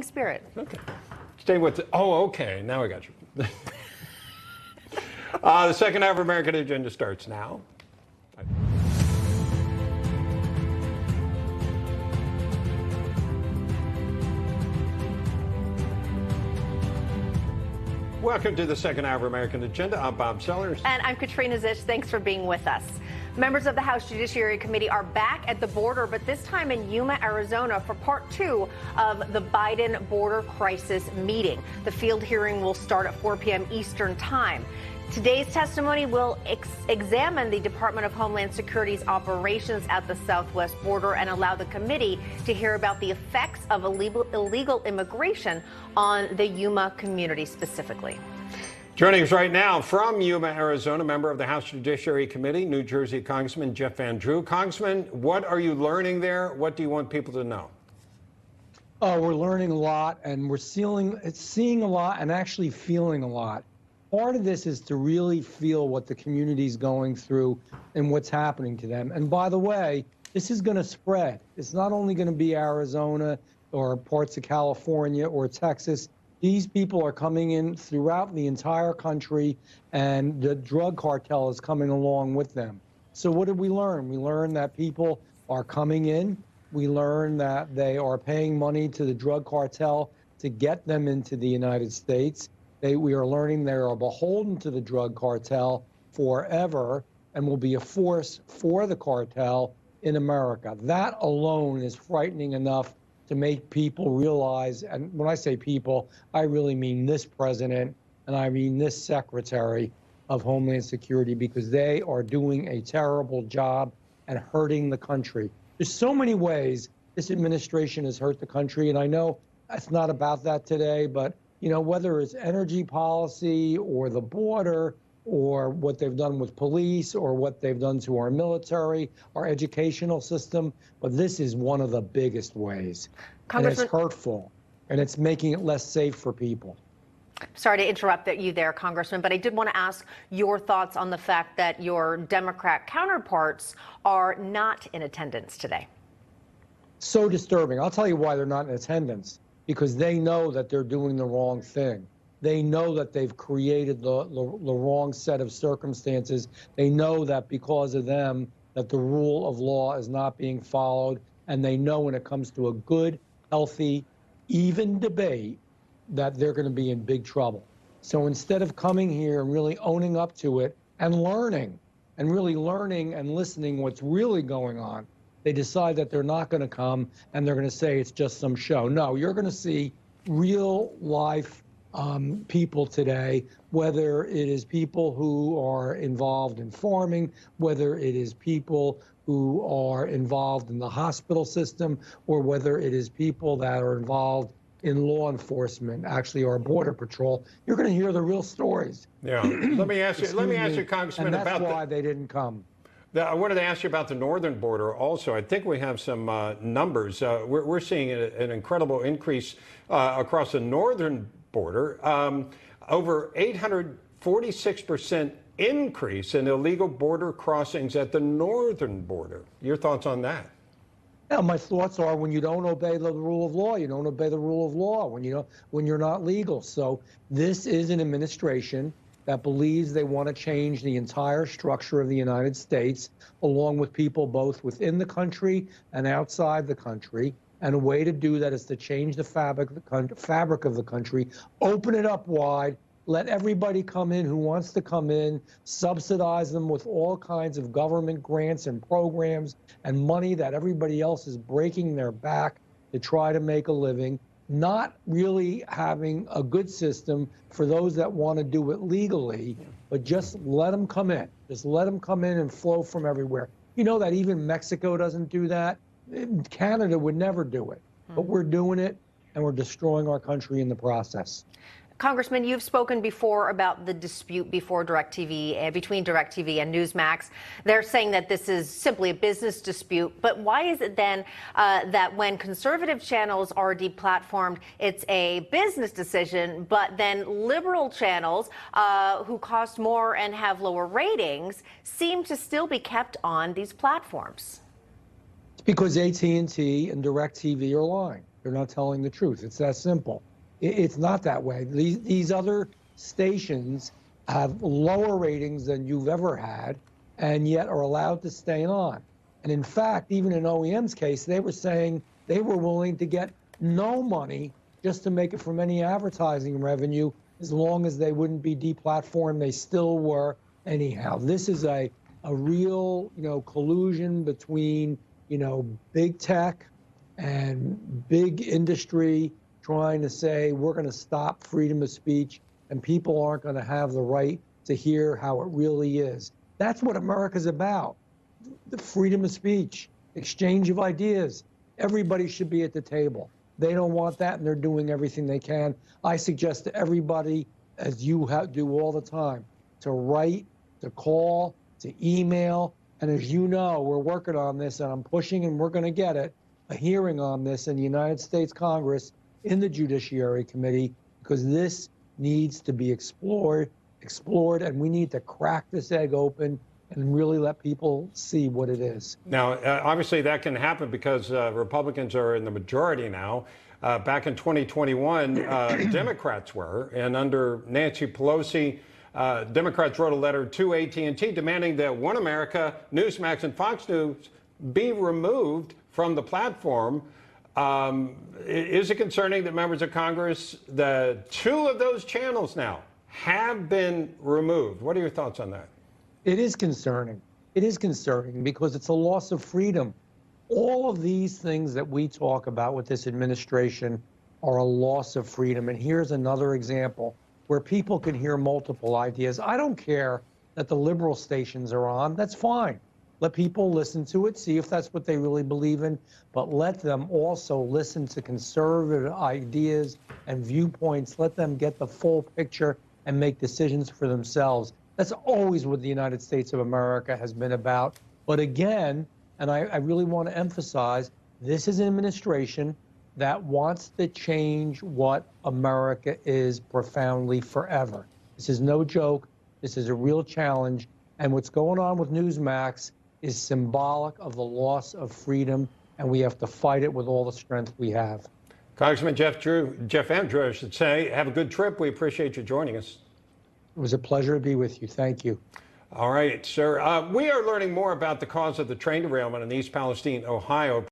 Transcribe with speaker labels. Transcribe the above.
Speaker 1: Spirit.
Speaker 2: Okay. Stay with it. Oh, okay. Now I got you. The second half of American Agenda starts now. Welcome to the second hour of American Agenda. I'm Bob Sellers.
Speaker 1: And I'm Katrina Zisch. Thanks for being with us. Members of the House Judiciary Committee are back at the border, but this time in Yuma, Arizona, for part 2 of the Biden border crisis meeting. The field hearing will start at 4 p.m. Eastern Time. Today's testimony will examine the Department of Homeland Security's operations at the southwest border and allow the committee to hear about the effects of illegal immigration on the Yuma community specifically.
Speaker 2: Joining us right now from Yuma, Arizona, member of the House Judiciary Committee, New Jersey Congressman Jeff Van Drew. Congressman, what are you learning there? What do you want people to know?
Speaker 3: Oh, we're learning a lot, and we're seeing a lot and actually feeling a lot. Part of this is to really feel what the community's going through and what's happening to them. And by the way, this is going to spread. It's not only going to be Arizona or parts of California or Texas. These people are coming in throughout the entire country, and the drug cartel is coming along with them. So what did we learn? We learned that people are coming in. We learned that they are paying money to the drug cartel to get them into the United States. We are learning they are beholden to the drug cartel forever and will be a force for the cartel in America. That alone is frightening enough to make people realize, and when I say people, I really mean this president and I mean this Secretary of Homeland Security, because they are doing a terrible job and hurting the country. There's so many ways this administration has hurt the country, and I know it's not about that today, but you know, whether it's energy policy or the border or what they've done with police or what they've done to our military, our educational system, but this is one of the biggest ways. And it's hurtful, and it's making it less safe for people.
Speaker 1: Sorry to interrupt you there, Congressman, but I did want to ask your thoughts on the fact that your Democrat counterparts are not in attendance today.
Speaker 3: So disturbing. I'll tell you why they're not in attendance. Because they know that they're doing the wrong thing. They know that they've created the wrong set of circumstances. They know that because of them, that the rule of law is not being followed. And they know when it comes to a good, healthy, even debate, that they're going to be in big trouble. So instead of coming here and really owning up to it and learning, and really learning and listening what's really going on, they decide that they're not going to come and they're going to say it's just some show. No, you're going to see real life people today, whether it is people who are involved in farming, whether it is people who are involved in the hospital system, or whether it is people that are involved in law enforcement, actually, or border patrol. You're going to hear the real stories.
Speaker 2: Yeah. Let me ask you, Congressman,
Speaker 3: and
Speaker 2: about
Speaker 3: that's why they didn't come.
Speaker 2: I wanted to ask you about the northern border also. I think we have some numbers. We're seeing an incredible increase across the northern border, over 846% increase in illegal border crossings at the northern border. Your thoughts on that?
Speaker 3: Yeah, my thoughts are when you don't obey the rule of law, you don't obey the rule of law when you're not legal. So this is an administration that believes they want to change the entire structure of the United States, along with people both within the country and outside the country. And a way to do that is to change the fabric of the country, open it up wide, let everybody come in who wants to come in, subsidize them with all kinds of government grants and programs and money that everybody else is breaking their back to try to make a living. Not really having a good system for those that want to do it legally, but just let them come in. Just let them come in and flow from everywhere. You know that even Mexico doesn't do that. Canada would never do it, but we're doing it, and we're destroying our country in the process.
Speaker 1: Congressman, you've spoken before about the dispute between DirecTV and Newsmax. They're saying that this is simply a business dispute. But why is it then that when conservative channels are deplatformed, it's a business decision, but then liberal channels who cost more and have lower ratings seem to still be kept on these platforms?
Speaker 3: It's because AT&T and DirecTV are lying. They're not telling the truth. It's that simple. It's not that way. These other stations have lower ratings than you've ever had, and yet are allowed to stay on. And in fact, even in OEM's case, they were saying they were willing to get no money just to make it from any advertising revenue, as long as they wouldn't be deplatformed. They still were anyhow. This is a real, collusion between, big tech and big industry trying to say we're going to stop freedom of speech and people aren't going to have the right to hear how it really is. That's what America's about. The freedom of speech, exchange of ideas. Everybody should be at the table. They don't want that, and they're doing everything they can. I suggest to everybody, as you do all the time, to write, to call, to email. And as you know, we're working on this, and I'm pushing, and we're going to get it, a hearing on this in the United States Congress in the Judiciary Committee, because this needs to be explored, and we need to crack this egg open and really let people see what it is.
Speaker 2: Now, obviously that can happen because Republicans are in the majority now. Back in 2021, Democrats were, and under Nancy Pelosi, Democrats wrote a letter to AT&T demanding that One America, Newsmax, and Fox News be removed from the platform. Is it concerning that members of Congress, the two of those channels now have been removed? What are your thoughts on that?
Speaker 3: It is concerning. It is concerning because it's a loss of freedom. All of these things that we talk about with this administration are a loss of freedom. And here's another example where people can hear multiple ideas. I don't care that the liberal stations are on. That's fine. Let people listen to it, see if that's what they really believe in, but let them also listen to conservative ideas and viewpoints. Let them get the full picture and make decisions for themselves. That's always what the United States of America has been about. But again, and I really want to emphasize, this is an administration that wants to change what America is profoundly forever. This is no joke. This is a real challenge. And what's going on with Newsmax is symbolic of the loss of freedom, and we have to fight it with all the strength we have.
Speaker 2: Congressman Jeff Van Drew, I should say, have a good trip. We appreciate you joining us.
Speaker 3: It was a pleasure to be with you. Thank you.
Speaker 2: All right, sir. We are learning more about the cause of the train derailment in East Palestine, Ohio.